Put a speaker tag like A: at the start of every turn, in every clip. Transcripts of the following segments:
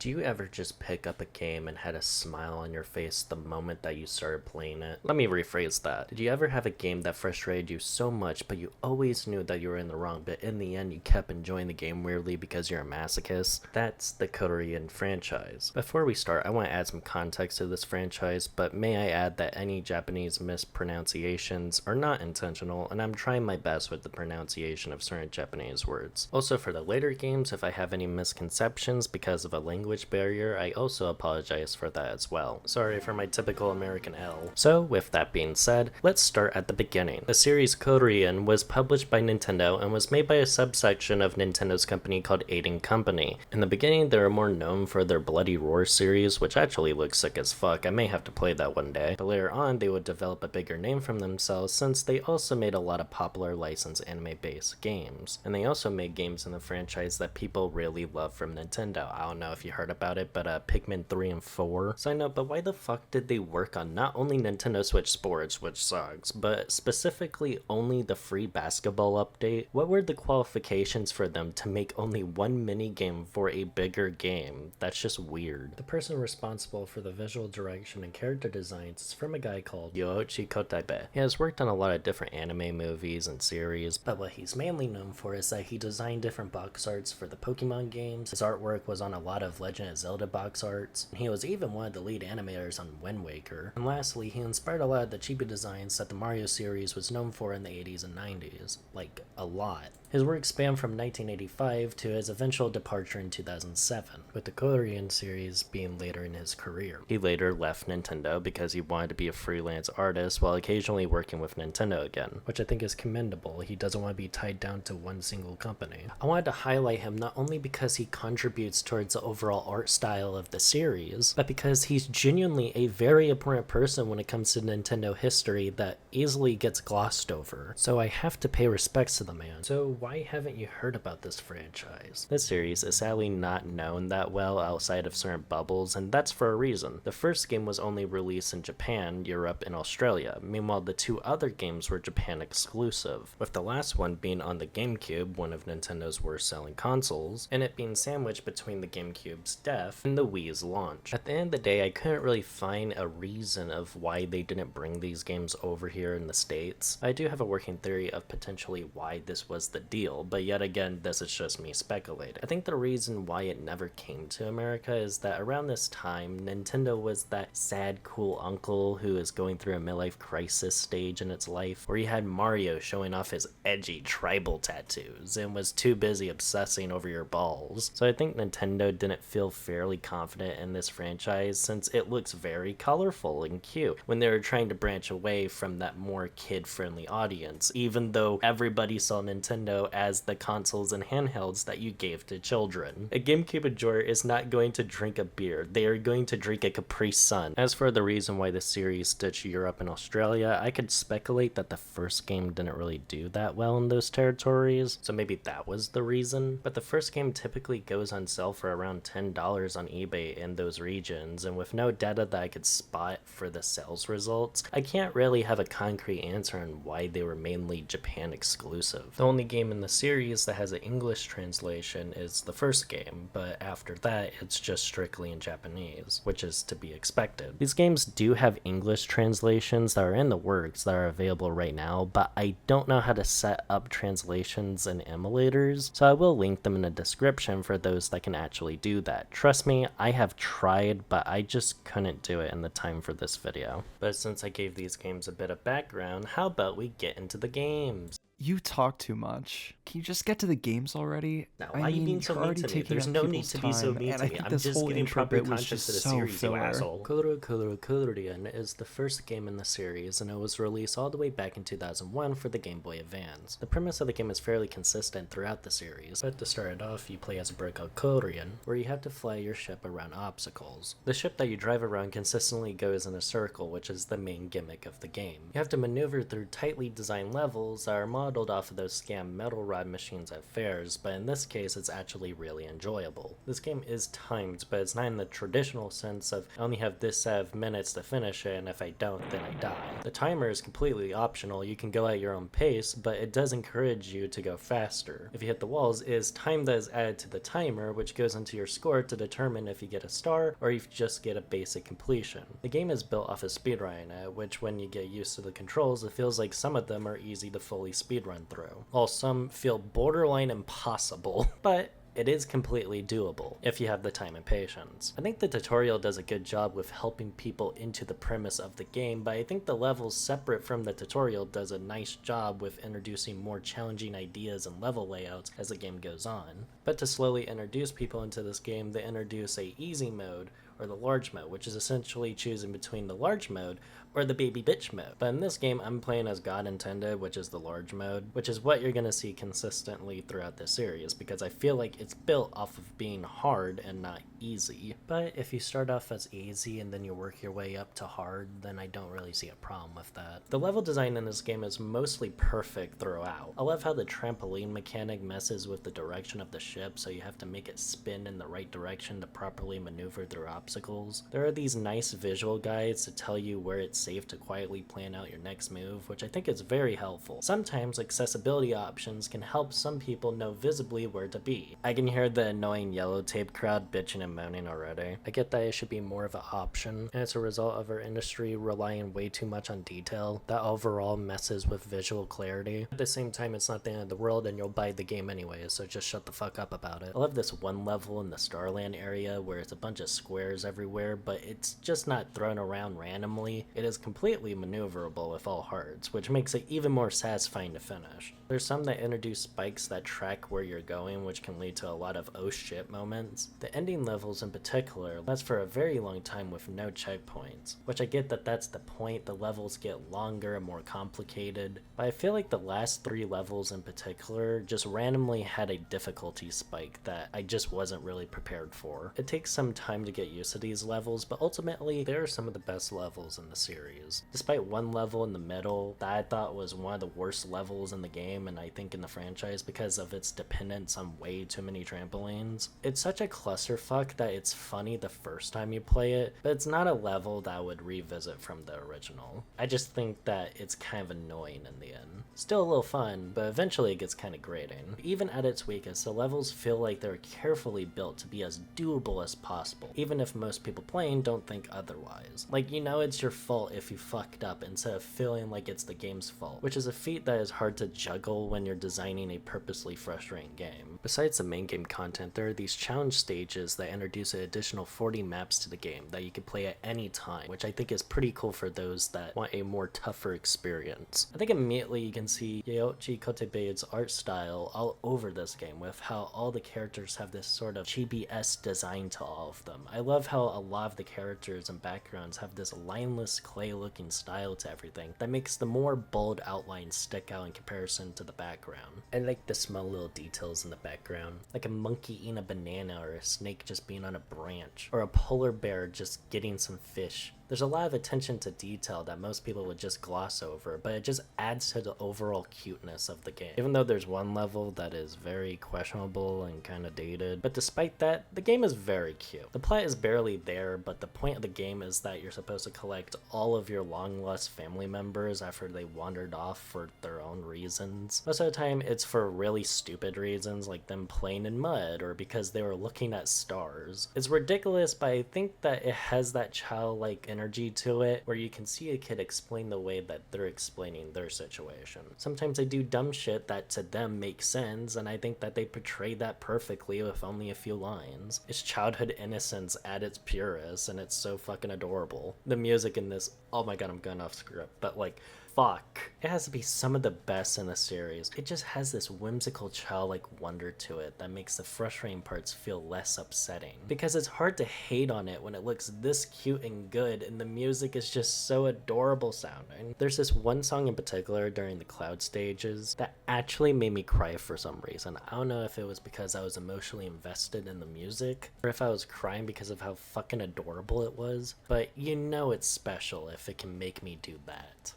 A: Do you ever just pick up a game and had a smile on your face the moment that you started playing it? Let me rephrase that. Did you ever have a game that frustrated you so much, but you always knew that you were in the wrong, but in the end you kept enjoying the game weirdly because you're a masochist? That's the Kururin franchise. Before we start, I want to add some context to this franchise, but may I add that any Japanese mispronunciations are not intentional, and I'm trying my best with the pronunciation of certain Japanese words. Also, for the later games, if I have any misconceptions because of a language barrier, I also apologize for that as well. Sorry for my typical American L. So, with that being said, let's start at the beginning. The series Kururin was published by Nintendo and was made by a subsection of Nintendo's company called Aiding Company. In the beginning, they were more known for their Bloody Roar series, which actually looks sick as fuck. I may have to play that one day. But later on, they would develop a bigger name for themselves since they also made a lot of popular licensed anime-based games. And they also made games in the franchise that people really love from Nintendo. I don't know if you heard about it, but Pikmin 3 and 4. So I know, but why the fuck did they work on not only Nintendo Switch Sports, which sucks, but specifically only the free basketball update? What were the qualifications for them to make only one mini game for a bigger game? That's just weird. The person responsible for the visual direction and character designs is from a guy called Yoichi Kotaibe. He has worked on a lot of different anime movies and series, but what he's mainly known for is that he designed different box arts for the Pokemon games. His artwork was on a lot of Legend of Zelda box arts, and he was even one of the lead animators on Wind Waker. And lastly, he inspired a lot of the chibi designs that the Mario series was known for in the 80s and 90s. Like, a lot. His work spanned from 1985 to his eventual departure in 2007, with the Kururin series being later in his career. He later left Nintendo because he wanted to be a freelance artist while occasionally working with Nintendo again, which I think is commendable. He doesn't want to be tied down to one single company. I wanted to highlight him not only because he contributes towards the overall art style of the series, but because he's genuinely a very important person when it comes to Nintendo history that easily gets glossed over. So I have to pay respects to the man. So why haven't you heard about this franchise? This series is sadly not known that well outside of certain bubbles, and that's for a reason. The first game was only released in Japan, Europe, and Australia. Meanwhile, the two other games were Japan exclusive, with the last one being on the GameCube, one of Nintendo's worst selling consoles, and it being sandwiched between the GameCube's death and the Wii's launch. At the end of the day, I couldn't really find a reason of why they didn't bring these games over here in the States. I do have a working theory of potentially why this was the deal, but yet again, this is just me speculating. I think the reason why it never came to America is that around this time, Nintendo was that sad, cool uncle who is going through a midlife crisis stage in its life, where you had Mario showing off his edgy tribal tattoos and was too busy obsessing over your balls. So I think Nintendo didn't feel fairly confident in this franchise since it looks very colorful and cute when they were trying to branch away from that more kid-friendly audience, even though everybody saw Nintendo as the consoles and handhelds that you gave to children. A GameCube enjoyer is not going to drink a beer, they are going to drink a Capri Sun. As for the reason why the series ditched Europe and Australia, I could speculate that the first game didn't really do that well in those territories, so maybe that was the reason. But the first game typically goes on sale for around $10 on eBay in those regions, and with no data that I could spot for the sales results, I can't really have a concrete answer on why they were mainly Japan exclusive. The only game in the series that has an English translation is the first game, but after that it's just strictly in Japanese, which is to be expected. These games do have English translations that are in the works that are available right now, but I don't know how to set up translations and emulators, so I will link them in the description for those that can actually do that. Trust me, I have tried, but I just couldn't do it in the time for this video. But since I gave these games a bit of background, how about we get into the games?
B: You talk too much. Can you just get to the games already?
A: Now, why are you being so
B: you're
A: mean
B: already
A: to me?
B: taking
A: There's
B: up
A: no need
B: people's
A: to be so
B: time,
A: mean
B: and
A: to
B: I
A: me.
B: think
A: I'm
B: this
A: just
B: whole
A: giving
B: intro
A: proper
B: bit was
A: context
B: just
A: to the
B: so
A: series, you
B: filler.
A: asshole. Kururin is the first game in the series, and it was released all the way back in 2001 for the Game Boy Advance. The premise of the game is fairly consistent throughout the series, but to start it off, you play as a bird called Kururin, where you have to fly your ship around obstacles. The ship that you drive around consistently goes in a circle, which is the main gimmick of the game. You have to maneuver through tightly designed levels that are modeled modeled off of those scam metal rod machines at fairs, but in this case it's actually really enjoyable. This game is timed, but it's not in the traditional sense of I only have this set of minutes to finish it, and if I don't, then I die. The timer is completely optional, you can go at your own pace, but it does encourage you to go faster. If you hit the walls, it is time that is added to the timer, which goes into your score to determine if you get a star or if you just get a basic completion. The game is built off of speedrunning, which when you get used to the controls, it feels like some of them are easy to fully speedrun through, while some feel borderline impossible, but it is completely doable if you have the time and patience. I think the tutorial does a good job with helping people into the premise of the game, but I think the levels separate from the tutorial does a nice job with introducing more challenging ideas and level layouts as the game goes on. But to slowly introduce people into this game, they introduce a easy mode, or the large mode, which is essentially choosing between the large mode or the baby bitch mode. But in this game, I'm playing as God Intended, which is the large mode, which is what you're gonna see consistently throughout this series, because I feel like it's built off of being hard and not easy. But if you start off as easy and then you work your way up to hard, then I don't really see a problem with that. The level design in this game is mostly perfect throughout. I love how the trampoline mechanic messes with the direction of the ship, so you have to make it spin in the right direction to properly maneuver through obstacles. There are these nice visual guides to tell you where it's safe to quietly plan out your next move, which I think is very helpful. Sometimes accessibility options can help some people know visibly where to be. I can hear the annoying yellow tape crowd bitching and moaning already. I get that it should be more of an option, and it's a result of our industry relying way too much on detail that overall messes with visual clarity. At the same time, it's not the end of the world and you'll buy the game anyway, so just shut the fuck up about it. I love this one level in the Starland area where it's a bunch of squares everywhere, but it's just not thrown around randomly. It is completely maneuverable with all hearts, which makes it even more satisfying to finish. There's some that introduce spikes that track where you're going, which can lead to a lot of oh shit moments. The ending levels in particular last for a very long time with no checkpoints, which I get that that's the point, the levels get longer and more complicated, but I feel like the last 3 levels in particular just randomly had a difficulty spike that I just wasn't really prepared for. It takes some time to get used to these levels, but ultimately they are some of the best levels in the series. Despite one level in the middle that I thought was one of the worst levels in the game, and I think in the franchise because of its dependence on way too many trampolines, it's such a clusterfuck that it's funny the first time you play it, but it's not a level that I would revisit from the original. I just think that it's kind of annoying in the end. Still a little fun, but eventually it gets kind of grating. Even at its weakest, the levels feel like they're carefully built to be as doable as possible, even if most people playing don't think otherwise. Like, you know it's your fault if you fucked up instead of feeling like it's the game's fault, which is a feat that is hard to juggle when you're designing a purposely frustrating game. Besides the main game content, there are these challenge stages that introduce an additional 40 maps to the game that you can play at any time, which I think is pretty cool for those that want a more tougher experience. I think immediately you can see Yaochi Kotebe's art style all over this game, with how all the characters have this sort of chibi-esque design to all of them. I love how a lot of the characters and backgrounds have this lineless clay looking style to everything that makes the more bold outlines stick out in comparison to the background. I like the small little details in the background, like a monkey eating a banana or a snake just being on a branch, or a polar bear just getting some fish. There's a lot of attention to detail that most people would just gloss over, but it just adds to the overall cuteness of the game. Even though there's one level that is very questionable and kind of dated, but despite that, the game is very cute. The plot is barely there, but the point of the game is that you're supposed to collect all of your long-lost family members after they wandered off for their own reasons. Most of the time, it's for really stupid reasons, like them playing in mud or because they were looking at stars. It's ridiculous, but I think that it has that childlike energy to it where you can see a kid explain the way that they're explaining their situation. Sometimes they do dumb shit that to them makes sense, and I think that they portray that perfectly with only a few lines. It's childhood innocence at its purest, and it's so fucking adorable. The music in this, oh my god, I'm going off script, but like, fuck. It has to be some of the best in the series. It just has this whimsical childlike wonder to it that makes the frustrating parts feel less upsetting. Because it's hard to hate on it when it looks this cute and good and the music is just so adorable sounding. There's this one song in particular during the cloud stages that actually made me cry for some reason. I don't know if it was because I was emotionally invested in the music or if I was crying because of how fucking adorable it was, but you know it's special if it can make me do that.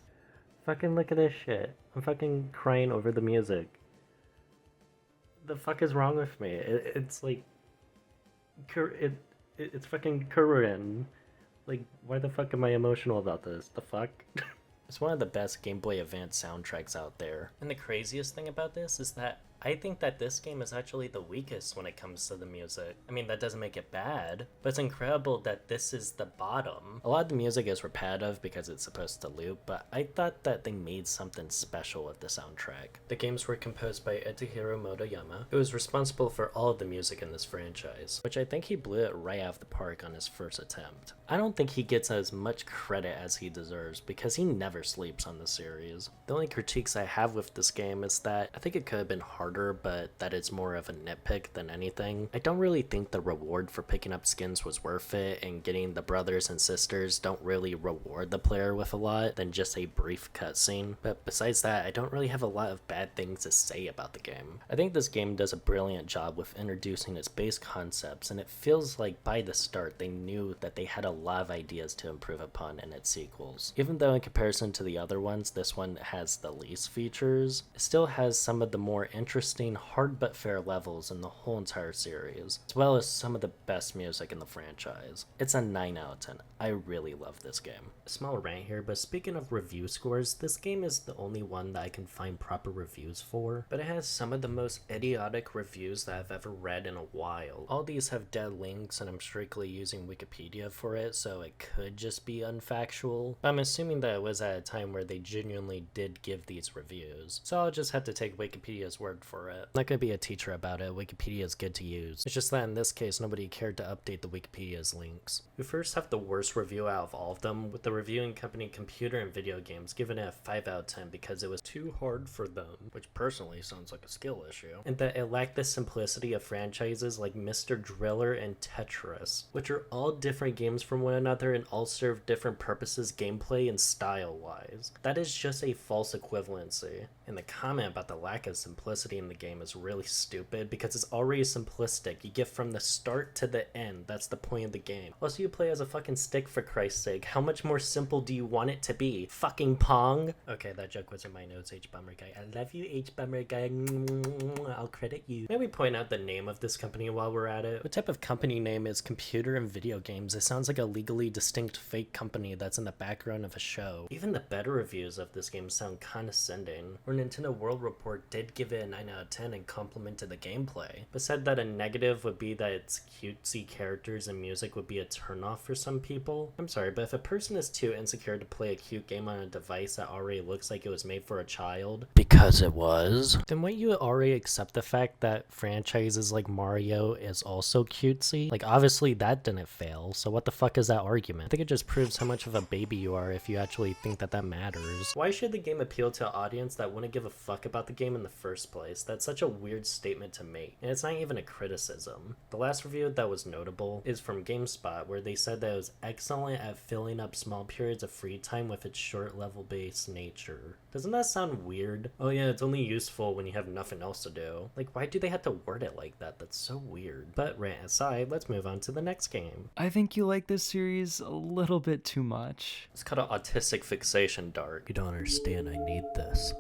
A: Fucking look at this shit. I'm fucking crying over the music. The fuck is wrong with me? It's like... It's fucking Kururin. Like, why the fuck am I emotional about this? The fuck? It's one of the best Game Boy Advance soundtracks out there. And the craziest thing about this is that I think that this game is actually the weakest when it comes to the music. I mean, that doesn't make it bad, but it's incredible that this is the bottom. A lot of the music is repetitive because it's supposed to loop, but I thought that they made something special with the soundtrack. The games were composed by Etihiro Motoyama, who was responsible for all of the music in this franchise, which I think he blew it right out of the park on his first attempt. I don't think he gets as much credit as he deserves because he never sleeps on the series. The only critiques I have with this game is that I think it could have been harder, but that it's more of a nitpick than anything. I don't really think the reward for picking up skins was worth it, and getting the brothers and sisters don't really reward the player with a lot than just a brief cutscene. But besides that, I don't really have a lot of bad things to say about the game. I think this game does a brilliant job with introducing its base concepts, and it feels like by the start they knew that they had a lot of ideas to improve upon in its sequels. Even though in comparison to the other ones, this one has the least features, it still has some of the more interesting, hard but fair levels in the whole entire series, as well as some of the best music in the franchise. It's a 9 out of 10. I really love this game. A small rant here, but speaking of review scores, this game is the only one that I can find proper reviews for, but it has some of the most idiotic reviews that I've ever read in a while. All these have dead links, and I'm strictly using Wikipedia for it, so it could just be unfactual, but I'm assuming that it was at a time where they genuinely did give these reviews, so I'll just have to take Wikipedia's word for it. I'm not gonna be a teacher about it. Wikipedia is good to use. It's just that in this case, nobody cared to update the Wikipedia's links. We first have the worst review out of all of them, with the reviewing company Computer and Video Games giving it a 5 out of 10 because it was too hard for them, which personally sounds like a skill issue, and that it lacked the simplicity of franchises like Mr. Driller and Tetris, which are all different games from one another and all serve different purposes gameplay and style-wise. That is just a false equivalency. And the comment about the lack of simplicity in the game is really stupid because it's already simplistic. You get from the start to the end. That's the point of the game. Also, you play as a fucking stick, for Christ's sake. How much more simple do you want it to be? Fucking Pong? Okay, that joke was in my notes, H-Bummer Guy. I love you, H-Bummer Guy. I'll credit you. Maybe point out the name of this company while we're at it. What type of company name is Computer and Video Games? It sounds like a legally distinct fake company that's in the background of a show. Even the better reviews of this game sound condescending. Nintendo World Report did give it a 9 out of 10 and complimented the gameplay, but said that a negative would be that its cutesy characters and music would be a turnoff for some people. I'm sorry, but if a person is too insecure to play a cute game on a device that already looks like it was made for a child, because it was, then wouldn't you already accept the fact that franchises like Mario is also cutesy? Like, obviously that didn't fail, so what the fuck is that argument? I think it just proves how much of a baby you are if you actually think that that matters. Why should the game appeal to an audience that wouldn't give a fuck about the game in the first place? That's such a weird statement to make, and it's not even a criticism. The last review that was notable is from GameSpot, where they said that it was excellent at filling up small periods of free time with its short level-based nature. Doesn't that sound weird? Oh yeah, it's only useful when you have nothing else to do. Like, why do they have to word it like that? That's so weird. But rant aside, let's move on to the next game.
B: I think you like this series a little bit too much.
A: It's called an autistic fixation, Dark. You don't understand, I need this.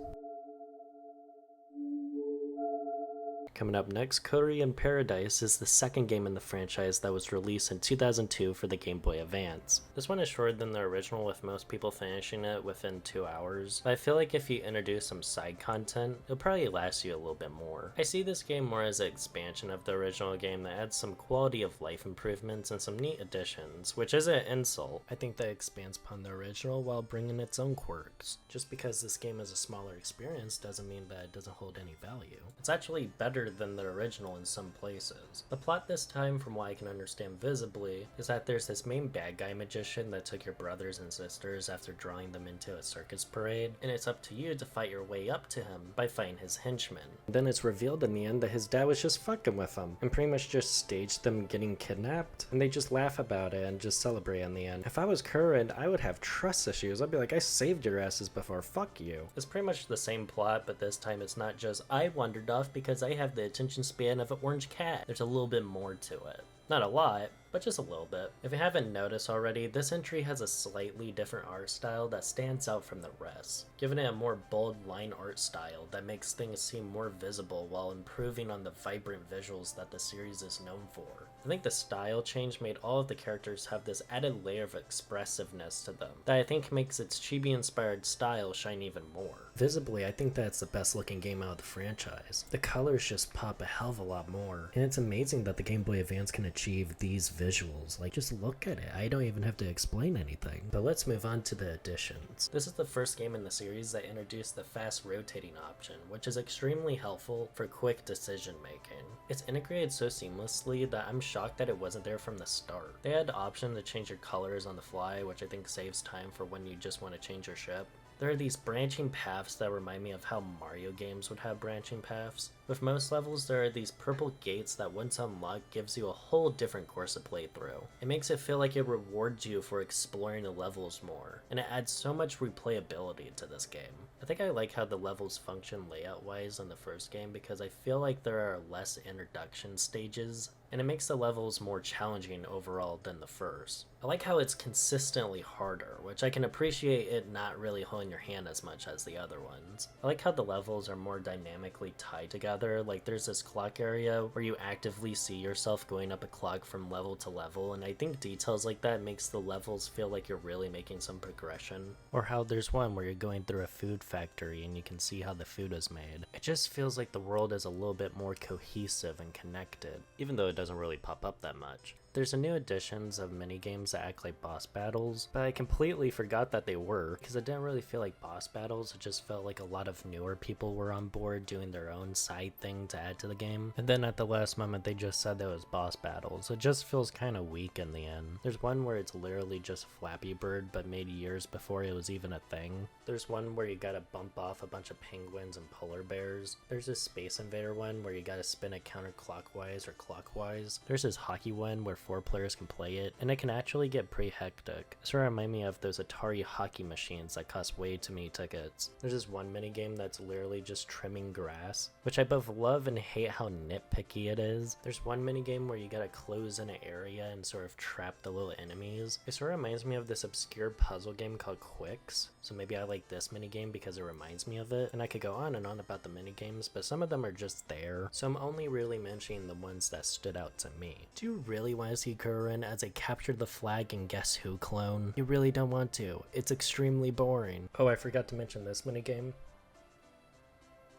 A: Coming up next, Kururin Paradise is the second game in the franchise that was released in 2002 for the Game Boy Advance. This one is shorter than the original, with most people finishing it within 2 hours, but I feel like if you introduce some side content, it'll probably last you a little bit more. I see this game more as an expansion of the original game that adds some quality of life improvements and some neat additions, which isn't an insult. I think that expands upon the original while bringing its own quirks. Just because this game is a smaller experience doesn't mean that it doesn't hold any value. It's actually better than the original in some places. The plot this time, from what I can understand visibly, is that there's this main bad guy magician that took your brothers and sisters after drawing them into a circus parade, and it's up to you to fight your way up to him by fighting his henchmen. Then it's revealed in the end that his dad was just fucking with him, and pretty much just staged them getting kidnapped, and they just laugh about it and just celebrate in the end. If I was Kururin, I would have trust issues. I'd be like, I saved your asses before, fuck you. It's pretty much the same plot, but this time it's not just, I wandered off because I have the attention span of an orange cat. There's a little bit more to it. Not a lot, but just a little bit. If you haven't noticed already, this entry has a slightly different art style that stands out from the rest, giving it a more bold line art style that makes things seem more visible while improving on the vibrant visuals that the series is known for. I think the style change made all of the characters have this added layer of expressiveness to them that I think makes its chibi-inspired style shine even more. Visibly, I think that's the best looking game out of the franchise. The colors just pop a hell of a lot more, and it's amazing that the Game Boy Advance can achieve these visuals. Like, just look at it. I don't even have to explain anything. But let's move on to the additions. This is the first game in the series that introduced the fast rotating option, which is extremely helpful for quick decision making. It's integrated so seamlessly that I'm shocked that it wasn't there from the start. They had the option to change your colors on the fly, which I think saves time for when you just want to change your ship. There are these branching paths that remind me of how Mario games would have branching paths. With most levels, there are these purple gates that once unlocked gives you a whole different course to play through. It makes it feel like it rewards you for exploring the levels more, and it adds so much replayability to this game. I think I like how the levels function layout-wise in the first game because I feel like there are less introduction stages, and it makes the levels more challenging overall than the first. I like how it's consistently harder, which I can appreciate it not really holding your hand as much as the other ones. I like how the levels are more dynamically tied together, like there's this clock area where you actively see yourself going up a clock from level to level, and I think details like that makes the levels feel like you're really making some progression. Or how there's one where you're going through a food factory and you can see how the food is made. It just feels like the world is a little bit more cohesive and connected, even though it doesn't really pop up that much. There's a new additions of minigames that act like boss battles, but I completely forgot that they were, because it didn't really feel like boss battles. It just felt like a lot of newer people were on board doing their own side thing to add to the game. And then at the last moment they just said that it was boss battles. It just feels kind of weak in the end. There's one where it's literally just Flappy Bird, but made years before it was even a thing. There's one where you gotta bump off a bunch of penguins and polar bears. There's this Space Invader one where you gotta spin it counterclockwise or clockwise. There's this hockey one where 4 players can play it, and it can actually get pretty hectic. This will remind me of those Atari hockey machines that cost way too many tickets. There's this one minigame that's literally just trimming grass, which I both love and hate how nitpicky it is. There's one minigame where you gotta close in an area and sort of trap the little enemies. It sort of reminds me of this obscure puzzle game called Quicks, so maybe I like this minigame because it reminds me of it. And I could go on and on about the minigames, but some of them are just there, so I'm only really mentioning the ones that stood out to me. Do you really want to see Kururin as a capture the flag and guess who clone? You really don't want to. It's extremely boring. Oh, I forgot to mention this minigame.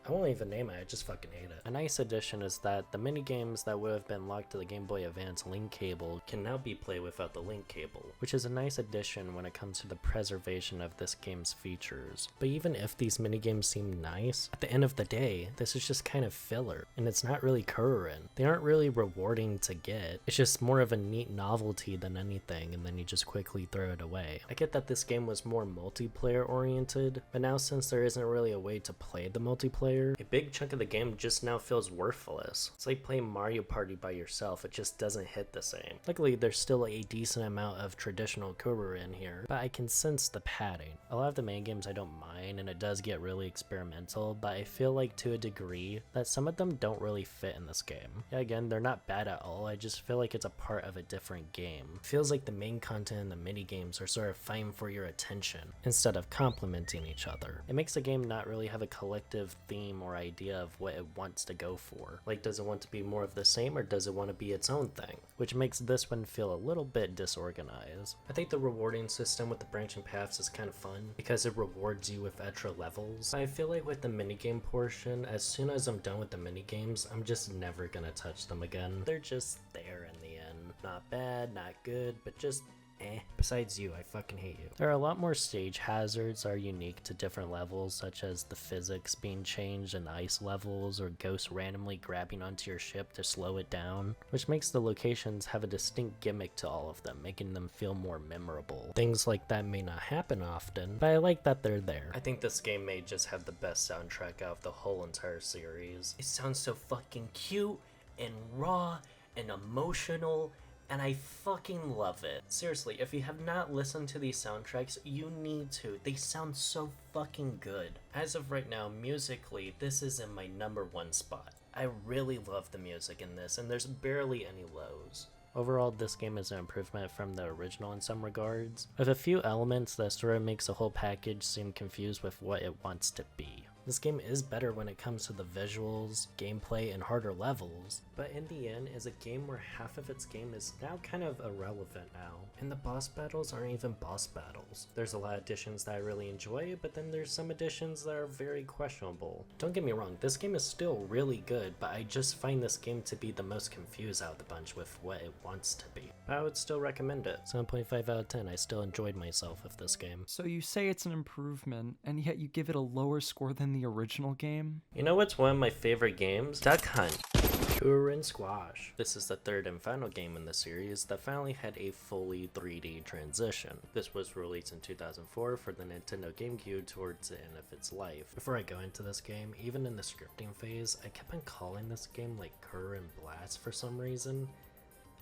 A: I won't even name it, I just fucking hate it. A nice addition is that the minigames that would have been locked to the Game Boy Advance link cable can now be played without the link cable, which is a nice addition when it comes to the preservation of this game's features. But even if these minigames seem nice, at the end of the day, this is just kind of filler, and it's not really Kururin. They aren't really rewarding to get, it's just more of a neat novelty than anything, and then you just quickly throw it away. I get that this game was more multiplayer oriented, but now since there isn't really a way to play the multiplayer, a big chunk of the game just now feels worthless. It's like playing Mario Party by yourself, it just doesn't hit the same. Luckily, there's still a decent amount of traditional Kururin here, but I can sense the padding. A lot of the main games I don't mind, and it does get really experimental, but I feel like to a degree that some of them don't really fit in this game. Yeah, again, they're not bad at all, I just feel like it's a part of a different game. It feels like the main content and the mini games are sort of fighting for your attention, instead of complementing each other. It makes the game not really have a collective theme or idea of what it wants to go for. Like, does it want to be more of the same, or does it want to be its own thing? Which makes this one feel a little bit disorganized. I think the rewarding system with the branching paths is kind of fun, because it rewards you with extra levels. I feel like with the minigame portion, as soon as I'm done with the minigames, I'm just never gonna touch them again. They're just there in the end. Not bad, not good, but just Besides you, I fucking hate you. There are a lot more stage hazards that are unique to different levels, such as the physics being changed in ice levels, or ghosts randomly grabbing onto your ship to slow it down, which makes the locations have a distinct gimmick to all of them, making them feel more memorable. Things like that may not happen often, but I like that they're there. I think this game may just have the best soundtrack out of the whole entire series. It sounds so fucking cute and raw and emotional, and I fucking love it. Seriously, if you have not listened to these soundtracks, you need to. They sound so fucking good. As of right now, musically, this is in my #1 spot. I really love the music in this, and there's barely any lows. Overall, this game is an improvement from the original in some regards, with a few elements that sort of makes the whole package seem confused with what it wants to be. This game is better when it comes to the visuals, gameplay, and harder levels, but in the end is a game where half of its game is now kind of irrelevant now, and the boss battles aren't even boss battles. There's a lot of additions that I really enjoy, but then there's some additions that are very questionable. Don't get me wrong, this game is still really good, but I just find this game to be the most confused out of the bunch with what it wants to be. But I would still recommend it. 7.5 out of 10, I still enjoyed myself with this game.
B: So you say it's an improvement, and yet you give it a lower score than the original game?
A: You know what's one of my favorite games? Duck Hunt. Kururin Squash. This is the third and final game in the series that finally had a fully 3D transition. This was released in 2004 for the Nintendo GameCube towards the end of its life. Before I go into this game, even in the scripting phase, I kept on calling this game like Kururin Blast for some reason.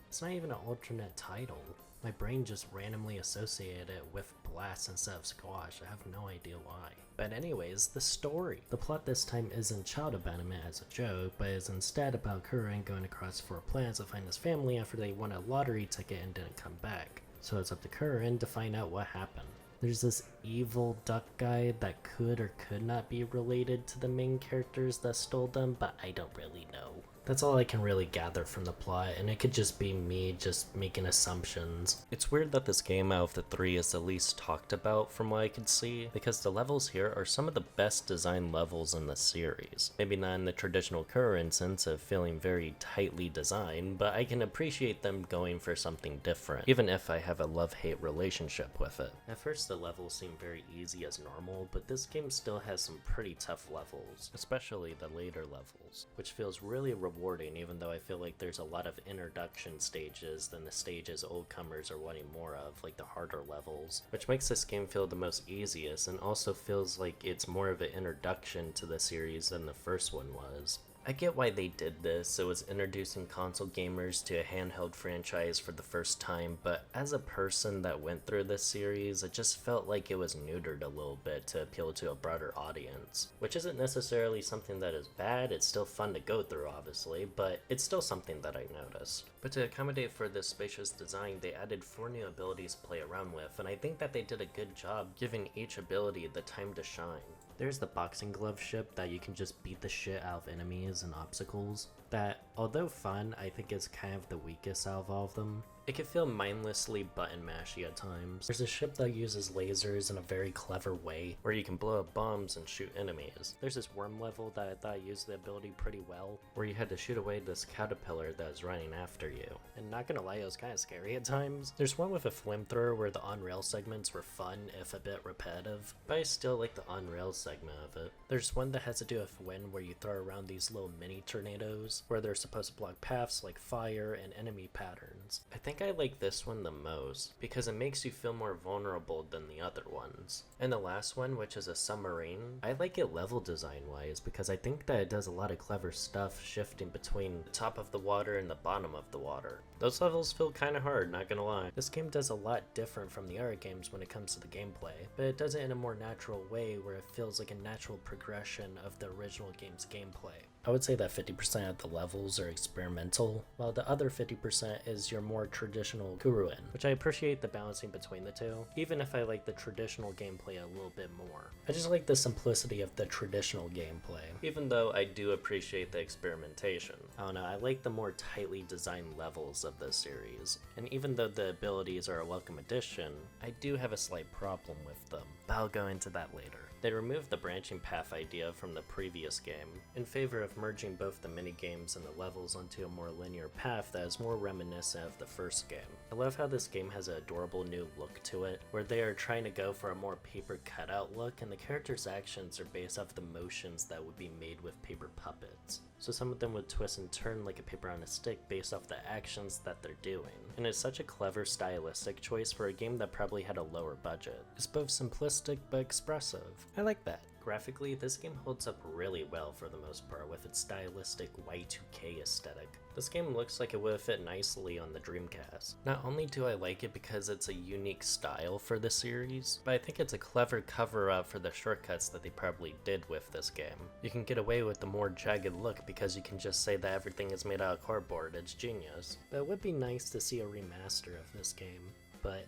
A: It's not even an alternate title. My brain just randomly associated it with Blast instead of Squash. I have no idea why. But anyways, the story. The plot this time isn't child abandonment as a joke, but is instead about Kururin going across 4 planets to find his family after they won a lottery ticket and didn't come back. So it's up to Kururin to find out what happened. There's this evil duck guy that could or could not be related to the main characters that stole them, but I don't really know. That's all I can really gather from the plot, and it could just be me just making assumptions. It's weird that this game out of the 3 is the least talked about from what I could see, because the levels here are some of the best designed levels in the series. Maybe not in the traditional Kururin sense of feeling very tightly designed, but I can appreciate them going for something different, even if I have a love-hate relationship with it. At first the levels seem very easy as normal, but this game still has some pretty tough levels, especially the later levels, which feels really rewarding even though I feel like there's a lot of introduction stages than the stages old comers are wanting more of, like the harder levels, which makes this game feel the most easiest and also feels like it's more of an introduction to the series than the first one was. I get why they did this. It was introducing console gamers to a handheld franchise for the first time, but as a person that went through this series, it just felt like it was neutered a little bit to appeal to a broader audience, which isn't necessarily something that is bad. It's still fun to go through, obviously, but it's still something that I noticed. But to accommodate for this spacious design, they added 4 new abilities to play around with, and I think that they did a good job giving each ability the time to shine. There's the boxing glove ship that you can just beat the shit out of enemies and obstacles, that, although fun, I think is kind of the weakest out of all of them. It can feel mindlessly button mashy at times. There's a ship that uses lasers in a very clever way, where you can blow up bombs and shoot enemies. There's this worm level that I thought used the ability pretty well, where you had to shoot away this caterpillar that was running after you. And not gonna lie, it was kinda scary at times. There's one with a flamethrower where the on-rail segments were fun, if a bit repetitive, but I still like the on-rail segment of it. There's one that has to do with wind where you throw around these little mini tornadoes, where they're supposed to block paths like fire and enemy patterns. I think I like this one the most, because it makes you feel more vulnerable than the other ones. And the last one, which is a submarine, I like it level design wise, because I think that it does a lot of clever stuff shifting between the top of the water and the bottom of the water. Those levels feel kinda hard, not gonna lie. This game does a lot different from the other games when it comes to the gameplay, but it does it in a more natural way where it feels like a natural progression of the original game's gameplay. I would say that 50% of the levels are experimental, while the other 50% is your more traditional Kururin, which I appreciate the balancing between the two, even if I like the traditional gameplay a little bit more. I just like the simplicity of the traditional gameplay, even though I do appreciate the experimentation. I don't know, I like the more tightly designed levels of this series, and even though the abilities are a welcome addition, I do have a slight problem with them, but I'll go into that later. They removed the branching path idea from the previous game, in favor of merging both the minigames and the levels onto a more linear path that is more reminiscent of the first game. I love how this game has an adorable new look to it, where they are trying to go for a more paper cutout look, and the characters' actions are based off the motions that would be made with paper puppets. So some of them would twist and turn like a paper on a stick based off the actions that they're doing. And it's such a clever stylistic choice for a game that probably had a lower budget. It's both simplistic but expressive. I like that. Graphically, this game holds up really well for the most part with its stylistic Y2K aesthetic. This game looks like it would fit nicely on the Dreamcast. Not only do I like it because it's a unique style for the series, but I think it's a clever cover-up for the shortcuts that they probably did with this game. You can get away with the more jagged look because you can just say that everything is made out of cardboard. It's genius. But it would be nice to see a remaster of this game. But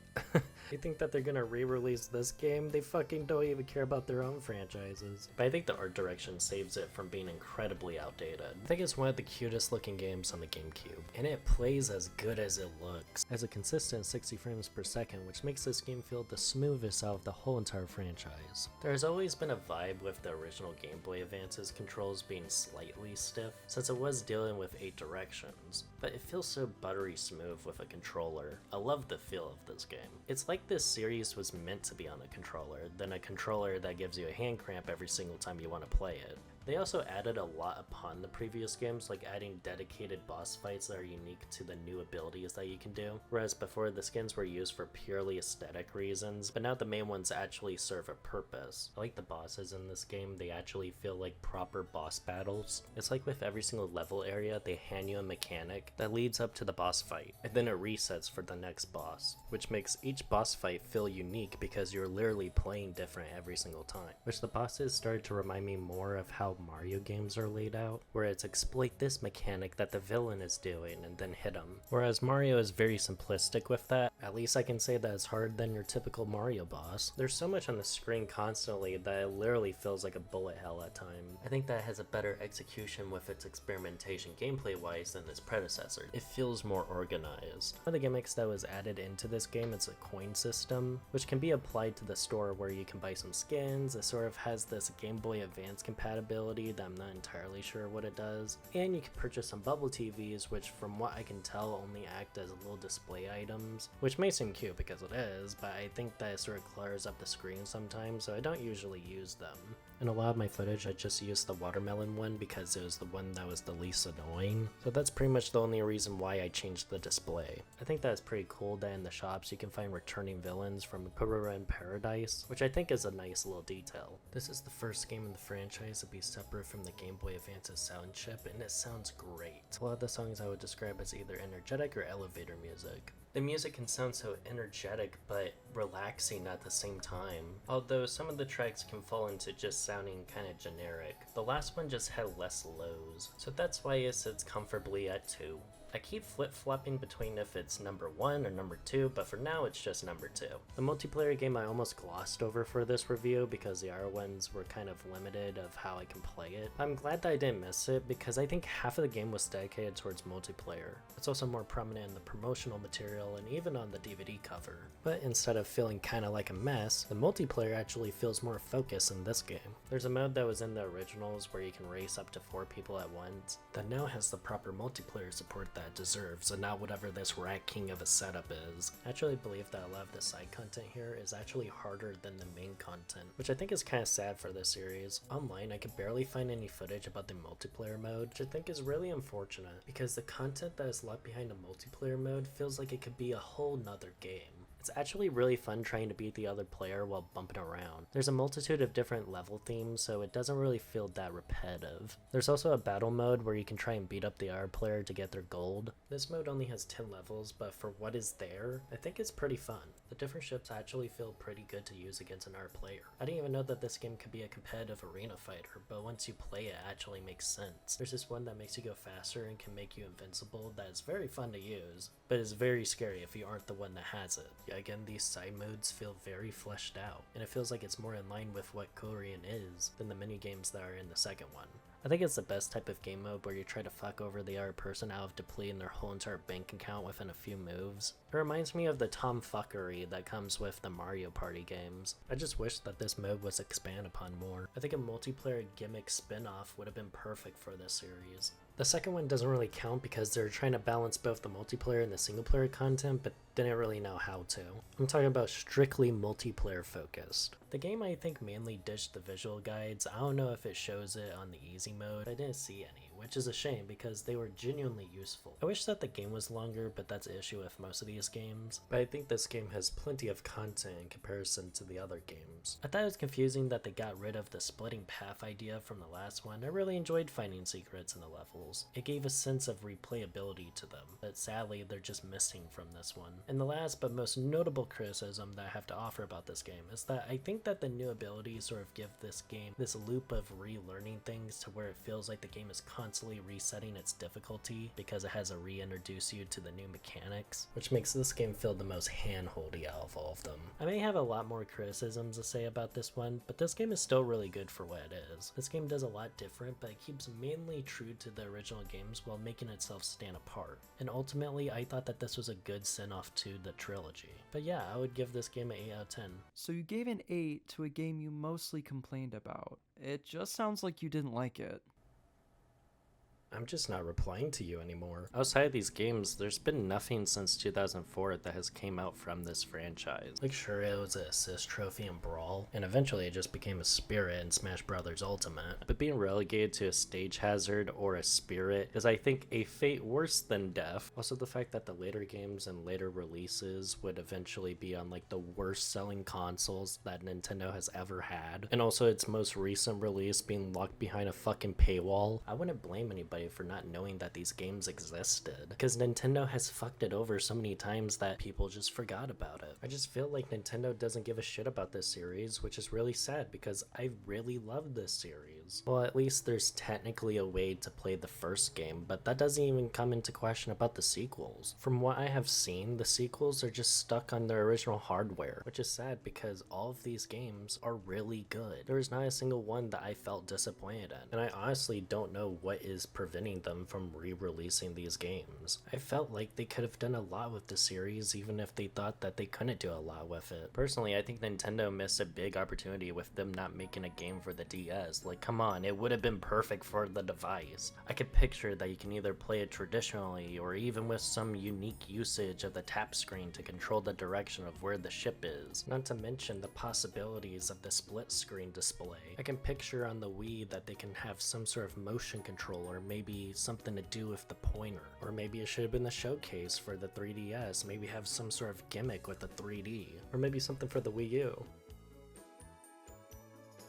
A: you think that they're gonna re-release this game? They fucking don't even care about their own franchises. But I think the art direction saves it from being incredibly outdated. I think it's one of the cutest looking games on the GameCube, and it plays as good as it looks. It has a consistent 60 frames per second, which makes this game feel the smoothest out of the whole entire franchise. There has always been a vibe with the original Game Boy Advance's controls being slightly stiff, since it was dealing with 8 directions, but it feels so buttery smooth with a controller. I love the feel of this game. It's like this series was meant to be on a controller, than a controller that gives you a hand cramp every single time you want to play it. They also added a lot upon the previous games, like adding dedicated boss fights that are unique to the new abilities that you can do, whereas before the skins were used for purely aesthetic reasons, but now the main ones actually serve a purpose. I like the bosses in this game, they actually feel like proper boss battles. It's like with every single level area, they hand you a mechanic that leads up to the boss fight, and then it resets for the next boss, which makes each boss fight feel unique because you're literally playing different every single time, which the bosses started to remind me more of how Mario games are laid out, where it's exploit this mechanic that the villain is doing and then hit him. Whereas Mario is very simplistic with that. At least I can say that it's harder than your typical Mario boss. There's so much on the screen constantly that it literally feels like a bullet hell at times. I think that has a better execution with its experimentation gameplay wise than its predecessor. It feels more organized. One of the gimmicks that was added into this game is a coin system, which can be applied to the store where you can buy some skins. It sort of has this Game Boy Advance compatibility that I'm not entirely sure what it does, and you can purchase some bubble TVs, which from what I can tell only act as little display items, which may seem cute because it is, but I think that it sort of clutters up the screen sometimes, so I don't usually use them. In a lot of my footage I just used the watermelon one because it was the one that was the least annoying, so that's pretty much the only reason why I changed the display. I think that's pretty cool that in the shops you can find returning villains from Kururin Paradise, which I think is a nice little detail. This is the first game in the franchise to be separate from the Game Boy Advance's sound chip, and it sounds great. A lot of the songs I would describe as either energetic or elevator music. The music can sound so energetic but relaxing at the same time, although some of the tracks can fall into just sounding kinda generic. The last one just had less lows, so that's why it sits comfortably at 2. I keep flip-flopping between if it's number 1 or number 2, but for now it's just number 2. The multiplayer game I almost glossed over for this review because the other ones were kind of limited of how I can play it. I'm glad that I didn't miss it because I think half of the game was dedicated towards multiplayer. It's also more prominent in the promotional material and even on the DVD cover. But instead of feeling kinda like a mess, the multiplayer actually feels more focused in this game. There's a mode that was in the originals where you can race up to 4 people at once that now has the proper multiplayer support that it deserves, and not whatever this rat king of a setup is. I actually believe that a lot of the side content here is actually harder than the main content, which I think is kind of sad for this series. Online, I could barely find any footage about the multiplayer mode, which I think is really unfortunate, because the content that is left behind the multiplayer mode feels like it could be a whole nother game. It's actually really fun trying to beat the other player while bumping around. There's a multitude of different level themes, so it doesn't really feel that repetitive. There's also a battle mode where you can try and beat up the other player to get their gold. This mode only has 10 levels, but for what is there, I think it's pretty fun. The different ships actually feel pretty good to use against another player. I didn't even know that this game could be a competitive arena fighter, but once you play it actually makes sense. There's this one that makes you go faster and can make you invincible that is very fun to use, but is very scary if you aren't the one that has it. Again, these side modes feel very fleshed out, and it feels like it's more in line with what Kururin is than the mini-games that are in the second one. I think it's the best type of game mode where you try to fuck over the other person out of depleting their whole entire bank account within a few moves. It reminds me of the tomfuckery that comes with the Mario Party games. I just wish that this mode was expanded upon more. I think a multiplayer gimmick spin-off would have been perfect for this series. The second one doesn't really count because they're trying to balance both the multiplayer and the single player content, but didn't really know how to. I'm talking about strictly multiplayer focused. The game I think mainly ditched the visual guides. I don't know if it shows it on the easy mode. I didn't see any, which is a shame because they were genuinely useful. I wish that the game was longer, but that's an issue with most of these games. But I think this game has plenty of content in comparison to the other games. I thought it was confusing that they got rid of the splitting path idea from the last one. I really enjoyed finding secrets in the levels. It gave a sense of replayability to them, but sadly they're just missing from this one. And the last but most notable criticism that I have to offer about this game is that I think that the new abilities sort of give this game this loop of relearning things to where it feels like the game is constantly resetting its difficulty because it has to reintroduce you to the new mechanics, which makes this game feel the most hand-holdy out of all of them. I may have a lot more criticisms to say about this one, but this game is still really good for what it is. This game does a lot different, but it keeps mainly true to the original games while making itself stand apart. And ultimately, I thought that this was a good send-off to the trilogy. But yeah, I would give this game an 8 out of 10.
B: So you gave an 8 to a game you mostly complained about. It just sounds like you didn't like it.
A: I'm just not replying to you anymore. Outside of these games, there's been nothing since 2004 that has came out from this franchise. Like sure, it was an assist trophy in Brawl, and eventually it just became a Spirit in Smash Bros. Ultimate. But being relegated to a Stage Hazard or a Spirit is I think a fate worse than death. Also the fact that the later games and later releases would eventually be on like the worst selling consoles that Nintendo has ever had. And also its most recent release being locked behind a fucking paywall. I wouldn't blame anybody for not knowing that these games existed, because Nintendo has fucked it over so many times that people just forgot about it. I just feel like Nintendo doesn't give a shit about this series, which is really sad because I really love this series. Well, at least there's technically a way to play the first game, but that doesn't even come into question about the sequels. From what I have seen, the sequels are just stuck on their original hardware, which is sad because all of these games are really good. There is not a single one that I felt disappointed in, and I honestly don't know what is preventing them from re-releasing these games. I felt like they could have done a lot with the series even if they thought that they couldn't do a lot with it. Personally, I think Nintendo missed a big opportunity with them not making a game for the DS. Like, come on, it would have been perfect for the device. I could picture that you can either play it traditionally or even with some unique usage of the tap screen to control the direction of where the ship is. Not to mention the possibilities of the split screen display. I can picture on the Wii that they can have some sort of motion control or maybe something to do with the pointer. Or maybe it should have been the showcase for the 3DS, maybe have some sort of gimmick with the 3D. Or maybe something for the Wii U.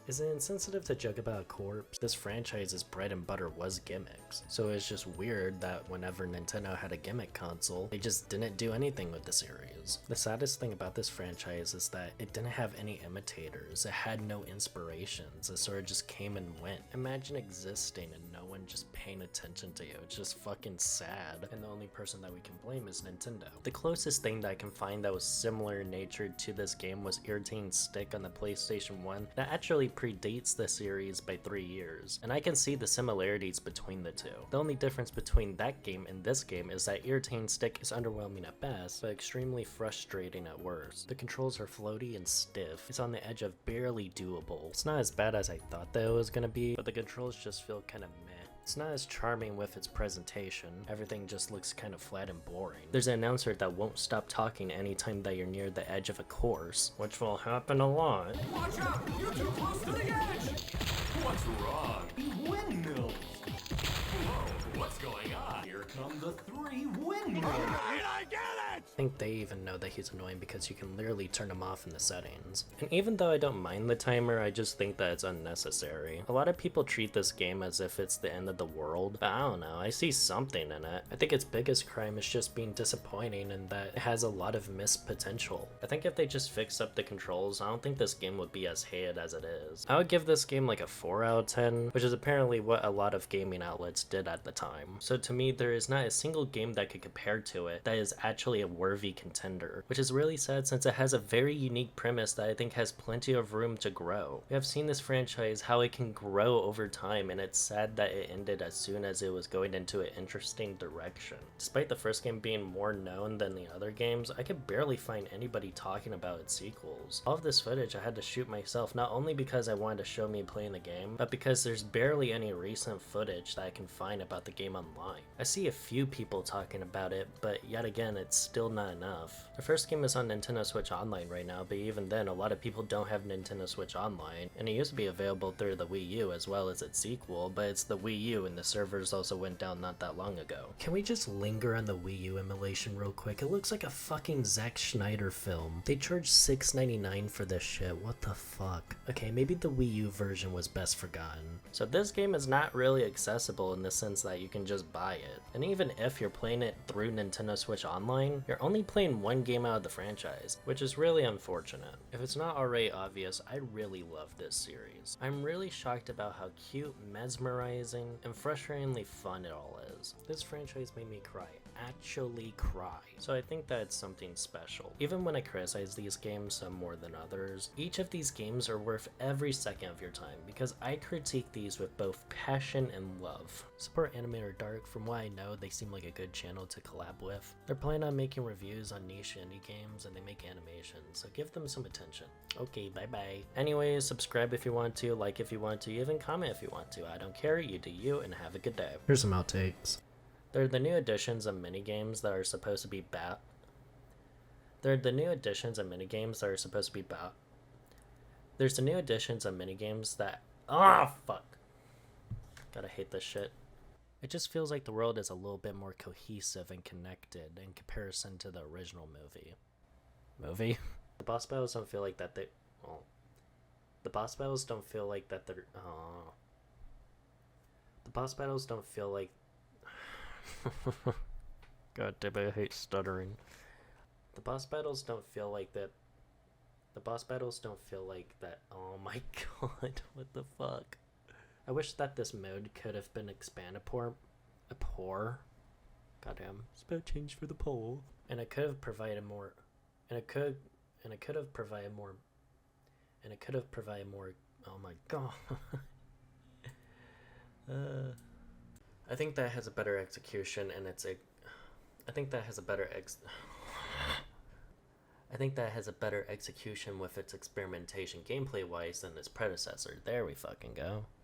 A: Is it insensitive to joke about a corpse? This franchise's bread and butter was gimmicks, so it's just weird that whenever Nintendo had a gimmick console, they just didn't do anything with the series. The saddest thing about this franchise is that it didn't have any imitators, it had no inspirations, it sort of just came and went. Imagine existing and no one just paying attention to you, it's just fucking sad, and the only person that we can blame is Nintendo. The closest thing that I can find that was similar in nature to this game was Irritating Stick on the PlayStation 1 that actually predates the series by 3 years, and I can see the similarities between the two. The only difference between that game and this game is that Irritating Stick is underwhelming at best, but extremely frustrating at worst. The controls are floaty and stiff, it's on the edge of barely doable. It's not as bad as I thought that it was gonna be, but the controls just feel kinda meh. It's not as charming with its presentation, everything just looks kind of flat and boring. There's an announcer that won't stop talking anytime that you're near the edge of a course, which will happen a lot.
C: Watch out! You're too close to the edge! What's wrong? Windmills! Whoa, what's going on? Here come the 3 windmills! Alright, I get it!
A: I think they even know that he's annoying because you can literally turn him off in the settings. And even though I don't mind the timer, I just think that it's unnecessary. A lot of people treat this game as if it's the end of the world, but I don't know, I see something in it. I think its biggest crime is just being disappointing and that it has a lot of missed potential. I think if they just fixed up the controls, I don't think this game would be as hated as it is. I would give this game like a 4 out of 10, which is apparently what a lot of gaming outlets did at the time. So to me, there is not a single game that could compare to it that is actually a worthy contender, which is really sad since it has a very unique premise that I think has plenty of room to grow. We have seen this franchise, how it can grow over time, and it's sad that it ended as soon as it was going into an interesting direction. Despite the first game being more known than the other games, I could barely find anybody talking about its sequels. All of this footage I had to shoot myself, not only because I wanted to show me playing the game, but because there's barely any recent footage that I can find about the game online. I see a few people talking about it, but yet again, it's still still not enough. The first game is on Nintendo Switch Online right now, but even then, a lot of people don't have Nintendo Switch Online, and it used to be available through the Wii U as well as its sequel, but it's the Wii U and the servers also went down not that long ago. Can we just linger on the Wii U emulation real quick? It looks like a fucking Zack Snyder film. They charge $6.99 for this shit, what the fuck? Okay, maybe the Wii U version was best forgotten. So this game is not really accessible in the sense that you can just buy it. And even if you're playing it through Nintendo Switch Online, you're only playing one game out of the franchise, which is really unfortunate. If it's not already obvious, I really love this series. I'm really shocked about how cute, mesmerizing, and frustratingly fun it all is. This franchise made me cry. Actually cry. So I think that's something special. Even when I criticize these games some more than others, each of these games are worth every second of your time because I critique these with both passion and love. Support AnimatorDark. From what I know, they seem like a good channel to collab with. They're planning on making reviews on niche indie games and they make animations, so give them some attention. Okay, bye bye. Anyways, subscribe if you want to, like if you want to, even comment if you want to. I don't care, you do you, and have a good day. Here's some outtakes. They're the new additions of minigames that are supposed to be There's the new additions of minigames that fuck. Gotta hate this shit. It just feels like the world is a little bit more cohesive and connected in comparison to the original movie. The boss battles don't feel like that they The boss battles don't feel like that they're The boss battles don't feel like God damn it, I hate stuttering. The boss battles don't feel like that. Oh my god, what the fuck? I wish that this mode could have been expanded Goddamn, spell change for the poll. And it could have provided more. Oh my god. I think that has a better execution and I think that has a better execution with its experimentation gameplay wise than its predecessor. There we fucking go.